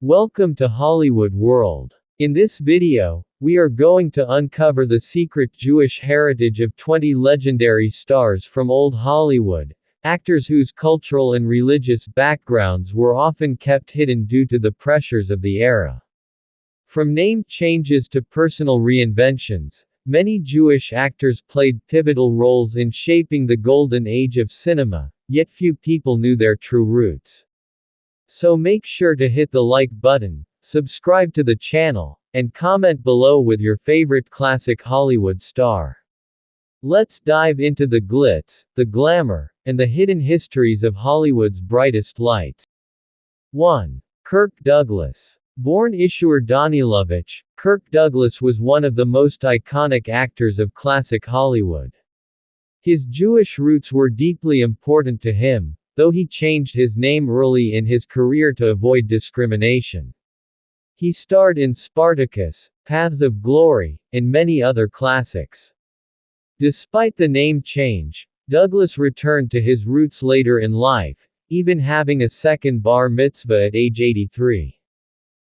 Welcome to Hollywood World. In this video, we are going to uncover the secret Jewish heritage of 20 legendary stars from old Hollywood, actors whose cultural and religious backgrounds were often kept hidden due to the pressures of the era. From name changes to personal reinventions, many Jewish actors played pivotal roles in shaping the golden age of cinema, yet few people knew their true roots. So make sure to hit the like button, subscribe to the channel, and comment below with your favorite classic Hollywood star. Let's dive into the glitz, the glamour, and the hidden histories of Hollywood's brightest lights. 1. Kirk Douglas. Born Ishur Danilovich, Kirk Douglas was one of the most iconic actors of classic Hollywood. His Jewish roots were deeply important to him, though he changed his name early in his career to avoid discrimination. He starred in Spartacus, Paths of Glory, and many other classics. Despite the name change, Douglas returned to his roots later in life, even having a second bar mitzvah at age 83.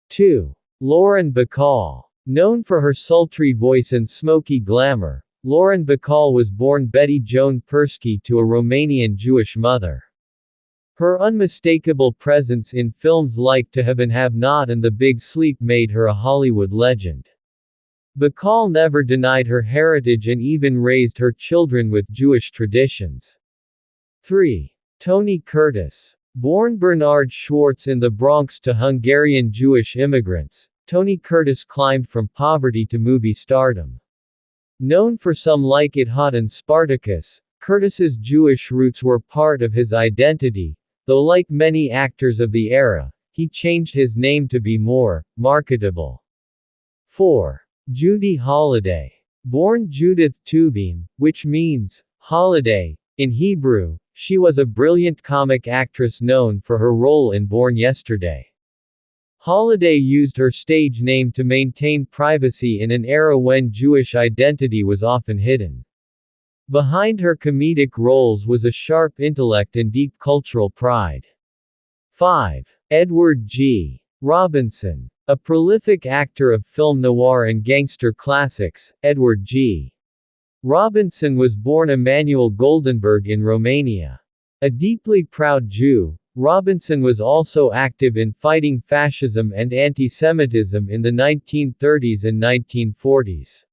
2. Lauren Bacall. Known for her sultry voice and smoky glamour, Lauren Bacall was born Betty Joan Persky to a Romanian Jewish mother. Her unmistakable presence in films like To Have and Have Not and The Big Sleep made her a Hollywood legend. Bacall never denied her heritage and even raised her children with Jewish traditions. 3. Tony Curtis. Born Bernard Schwartz in the Bronx to Hungarian Jewish immigrants, Tony Curtis climbed from poverty to movie stardom. Known for Some Like It Hot and Spartacus, Curtis's Jewish roots were part of his identity, though like many actors of the era, he changed his name to be more marketable. 4. Judy Holliday. Born Judith Tuvim, which means holiday in Hebrew, she was a brilliant comic actress known for her role in Born Yesterday. Holliday used her stage name to maintain privacy in an era when Jewish identity was often hidden. Behind her comedic roles was a sharp intellect and deep cultural pride. 5. Edward G. Robinson. A prolific actor of film noir and gangster classics, Edward G. Robinson was born Emanuel Goldenberg in Romania. A deeply proud Jew, Robinson was also active in fighting fascism and anti-Semitism in the 1930s and 1940s.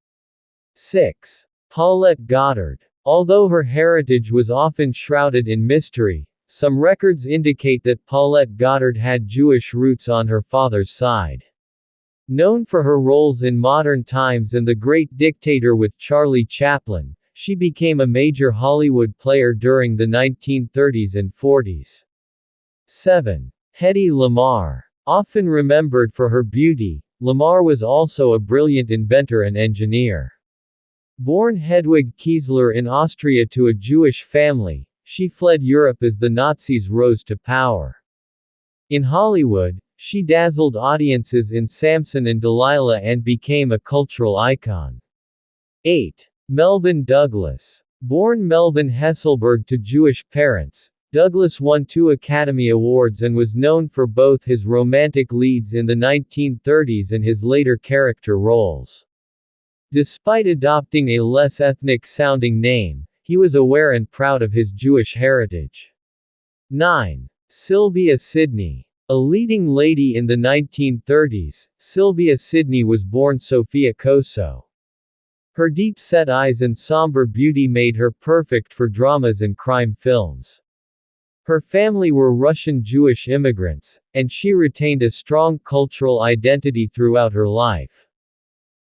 6. Paulette Goddard. Although her heritage was often shrouded in mystery, some records indicate that Paulette Goddard had Jewish roots on her father's side. Known for her roles in Modern Times and The Great Dictator with Charlie Chaplin, she became a major Hollywood player during the 1930s and 40s. 7. Hedy Lamarr. Often remembered for her beauty, Lamarr was also a brilliant inventor and engineer. Born Hedwig Kiesler in Austria to a Jewish family, she fled Europe as the Nazis rose to power. In Hollywood, she dazzled audiences in Samson and Delilah and became a cultural icon. 8. Melvyn Douglas. Born Melvyn Hesselberg to Jewish parents, Douglas won 2 Academy Awards and was known for both his romantic leads in the 1930s and his later character roles. Despite adopting a less ethnic-sounding name, he was aware and proud of his Jewish heritage. 9. Sylvia Sidney. A leading lady in the 1930s, Sylvia Sidney was born Sophia Koso. Her deep-set eyes and somber beauty made her perfect for dramas and crime films. Her family were Russian Jewish immigrants, and she retained a strong cultural identity throughout her life.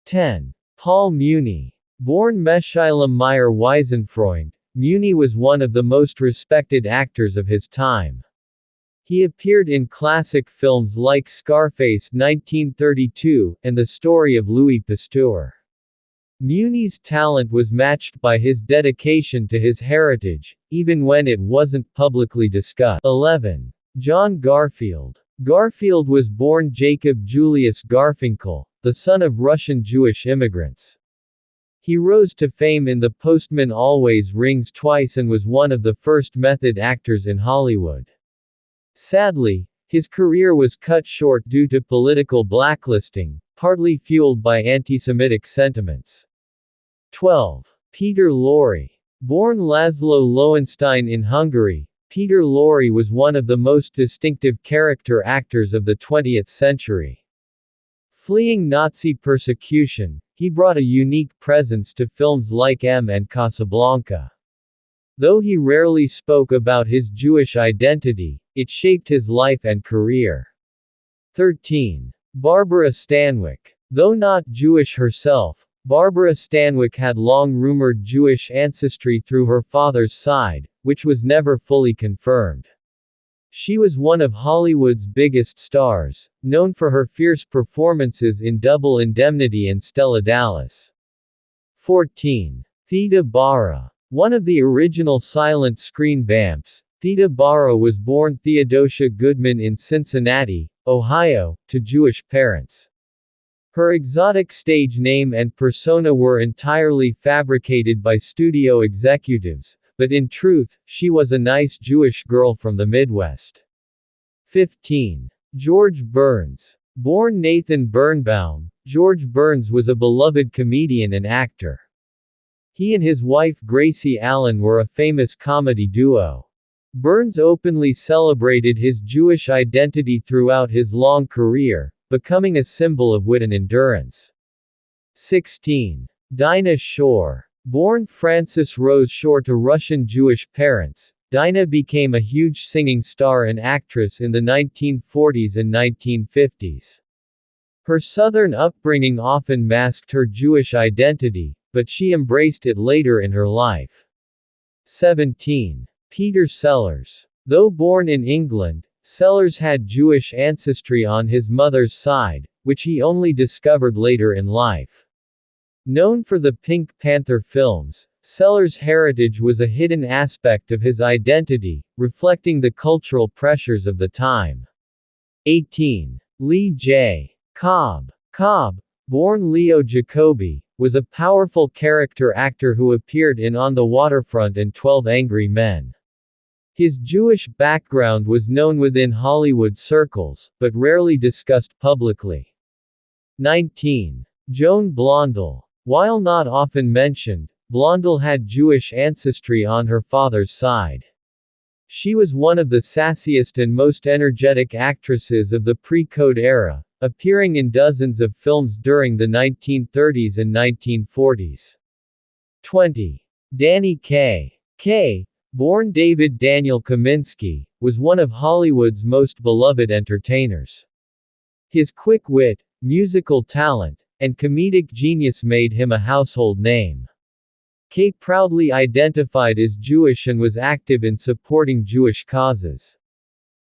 10. Paul Muni. Born Meshilam Meyer Weisenfreund, Muni was one of the most respected actors of his time. He appeared in classic films like Scarface 1932 and The Story of Louis Pasteur. Muni's talent was matched by his dedication to his heritage, even when it wasn't publicly discussed. 11. John Garfield. Garfield was born Jacob Julius Garfinkel, the son of Russian Jewish immigrants. He rose to fame in The Postman Always Rings Twice and was one of the first method actors in Hollywood. Sadly, His career was cut short due to political blacklisting, partly fueled by anti-Semitic sentiments. 12. Peter Lorre. Born Laszlo Lowenstein in Hungary, Peter Lorre was one of the most distinctive character actors of the 20th century. Fleeing Nazi persecution, he brought a unique presence to films like M and Casablanca. Though he rarely spoke about his Jewish identity, it shaped his life and career. 13. Barbara Stanwyck. Though not Jewish herself, Barbara Stanwyck had long-rumored Jewish ancestry through her father's side, which was never fully confirmed. She was one of Hollywood's biggest stars, known for her fierce performances in Double Indemnity and Stella Dallas. 14. Theda Bara. One of the original silent screen vamps, Theda Bara was born Theodosia Goodman in Cincinnati, Ohio, to Jewish parents. Her exotic stage name and persona were entirely fabricated by studio executives, but in truth, she was a nice Jewish girl from the Midwest. 15. George Burns. Born Nathan Birnbaum, George Burns was a beloved comedian and actor. He and his wife Gracie Allen were a famous comedy duo. Burns openly celebrated his Jewish identity throughout his long career, becoming a symbol of wit and endurance. 16. Dinah Shore. Born Frances Rose Shore to Russian Jewish parents, Dinah became a huge singing star and actress in the 1940s and 1950s. Her Southern upbringing often masked her Jewish identity, but she embraced it later in her life. 17. Peter Sellers. Though born in England, Sellers had Jewish ancestry on his mother's side, which he only discovered later in life. Known for the Pink Panther films, Sellers' heritage was a hidden aspect of his identity, reflecting the cultural pressures of the time. 18. Lee J. Cobb. Cobb, born Leo Jacoby, was a powerful character actor who appeared in On the Waterfront and 12 Angry Men. His Jewish background was known within Hollywood circles, but rarely discussed publicly. 19. Joan Blondell. While not often mentioned, Blondell had Jewish ancestry on her father's side. She was one of the sassiest and most energetic actresses of the pre-code era, appearing in dozens of films during the 1930s and 1940s. 20. Danny Kaye. Kaye, born David Daniel Kaminsky, was one of Hollywood's most beloved entertainers. His quick wit, musical talent, and comedic genius made him a household name. Kaye proudly identified as Jewish and was active in supporting Jewish causes.